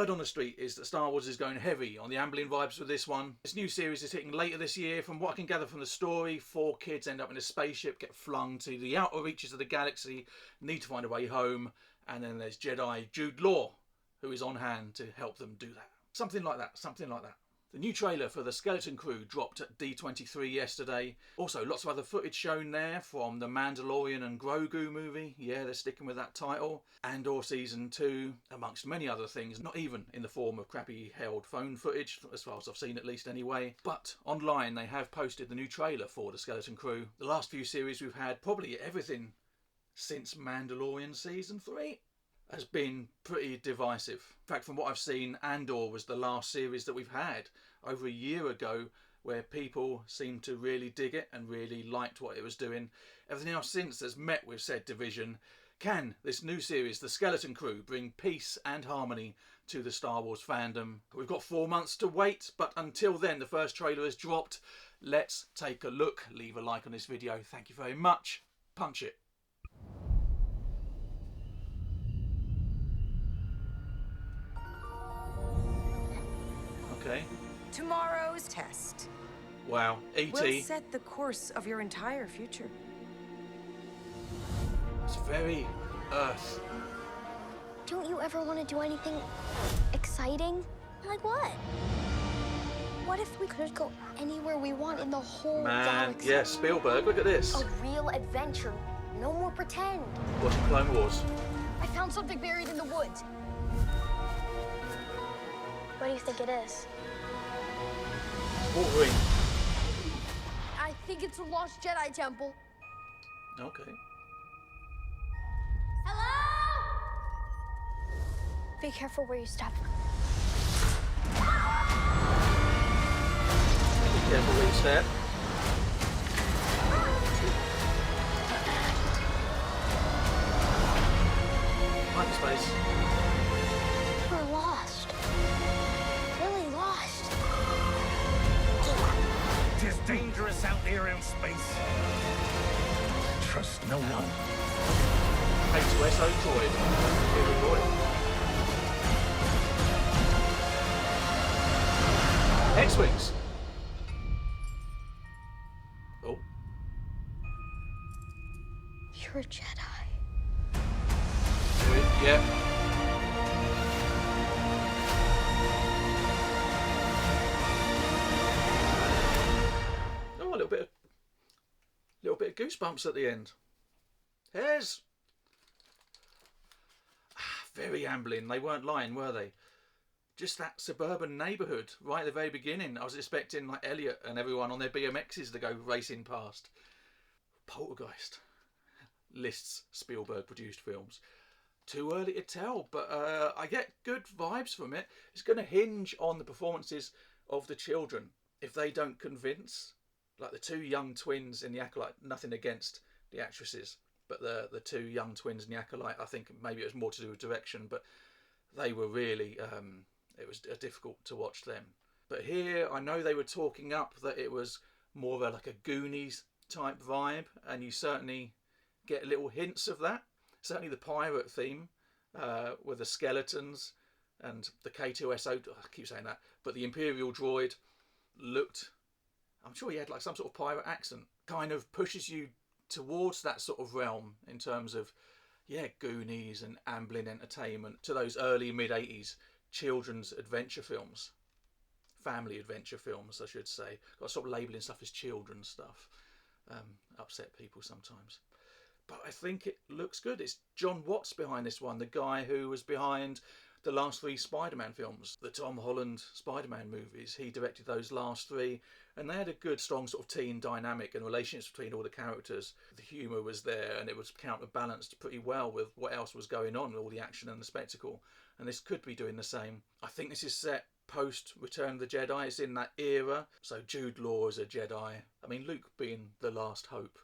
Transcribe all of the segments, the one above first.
Word on the street is that Star Wars is going heavy on the Amblin vibes with this one. This new series is hitting later this year. From what I can gather from the story, 4 kids end up in a spaceship, get flung to the outer reaches of the galaxy, need to find a way home, and then there's Jedi Jude Law, who is on hand to help them do that. Something like that, something like that. The new trailer for the Skeleton Crew dropped at D23 yesterday. Also, lots of other footage shown there from the Mandalorian and Grogu movie. Yeah, they're sticking with that title. Andor Season 2, amongst many other things, not even in the form of crappy held phone footage, as far as I've seen at least anyway. But online they have posted the new trailer for the Skeleton Crew. The last few series we've had, probably everything since Mandalorian Season 3, has been pretty divisive. In fact, from what I've seen, Andor was the last series that we've had over a year ago where people seemed to really dig it and really liked what it was doing. Everything else since has met with said division. Can this new series, The Skeleton Crew, bring peace and harmony to the Star Wars fandom? We've got 4 months to wait, but until then, the first trailer has dropped. Let's take a look. Leave a like on this video. Thank you very much. Punch it. Okay. Tomorrow's test Wow. E.T. will set the course of your entire future. It's very Earth. Don't you ever want to do anything exciting? Like what? What if we could go anywhere we want in the whole galaxy? Yeah, Spielberg, look at this. A real adventure. No more pretend. Watching Clone Wars. I found something buried in the woods. What do you think it is? Wolverine. I think it's a lost Jedi temple. Okay. Hello? Be careful where you step. Be careful where you step. Hyperspace. We're lost. Really lost. It is dangerous out there in space. Trust no one. H2SO droid. Favorite droid. X-Wings. Oh. You're a Jedi. Yeah. Oh, a little bit of goosebumps at the end. Hares. Very Amblin. They weren't lying, were they? Just that suburban neighbourhood right at the very beginning. I was expecting like Elliot and everyone on their BMXs to go racing past. Poltergeist lists Spielberg produced films. Too early to tell, but I get good vibes from it. It's going to hinge on the performances of the children. If they don't convince, like the 2 young twins in The Acolyte, nothing against the actresses, but the 2 young twins in The Acolyte, I think maybe it was more to do with direction, but they were really, it was difficult to watch them. But here, I know they were talking up that it was more of like a Goonies type vibe, and you certainly get little hints of that. Certainly the pirate theme with the skeletons and the K2SO, I keep saying that, but the Imperial droid looked, I'm sure he had like some sort of pirate accent, kind of pushes you towards that sort of realm in terms of, yeah, Goonies and Amblin Entertainment, to those early mid-80s children's adventure films. Family adventure films, I should say. Got to stop labelling stuff as children's stuff. Upset people sometimes. But I think it looks good. It's John Watts behind this one, the guy who was behind the last 3 Spider-Man films, the Tom Holland Spider-Man movies. He directed those last 3, and they had a good, strong sort of teen dynamic and relationships between all the characters. The humour was there, and it was counterbalanced pretty well with what else was going on, all the action and the spectacle. And this could be doing the same. I think this is set post Return of the Jedi. It's in that era. So Jude Law is a Jedi. I mean, Luke being the last hope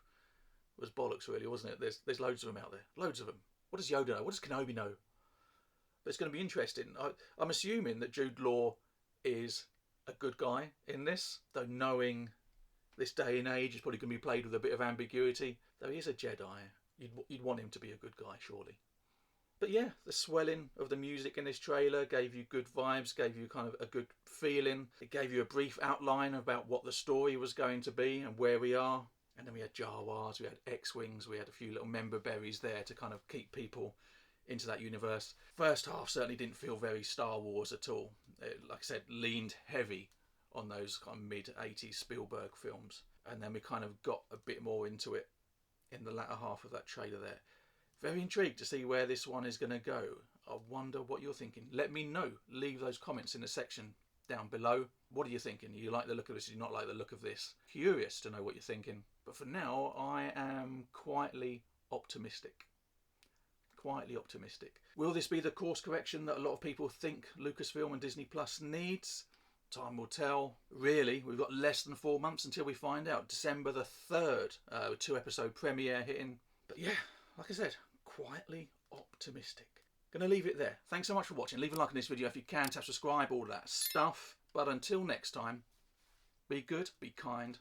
was bollocks, really, wasn't it? There's loads of them out there. Loads of them. What does Yoda know? What does Kenobi know? But it's going to be interesting. I'm assuming that Jude Law is a good guy in this, though knowing this day and age is probably going to be played with a bit of ambiguity. Though he is a Jedi, you'd want him to be a good guy, surely. But yeah, the swelling of the music in this trailer gave you good vibes, gave you kind of a good feeling. It gave you a brief outline about what the story was going to be and where we are. And then we had Jawas, we had X-Wings, we had a few little member berries there to kind of keep people into that universe. First half certainly didn't feel very Star Wars at all. It, like I said, leaned heavy on those kind of mid-80s Spielberg films. And then we kind of got a bit more into it in the latter half of that trailer there. Very intrigued to see where this one is going to go. I wonder what you're thinking. Let me know. Leave those comments in the section down below. What are you thinking? Do you like the look of this? Do you not like the look of this? Curious to know what you're thinking. But for now, I am quietly optimistic. Quietly optimistic. Will this be the course correction that a lot of people think Lucasfilm and Disney Plus needs? Time will tell. Really, we've got less than 4 months until we find out. December the 3rd, 2-episode premiere hitting. But yeah, like I said, quietly optimistic. Gonna leave it there. Thanks so much for watching. Leave a like on this video if you can, tap subscribe, all that stuff. But until next time, be good, be kind,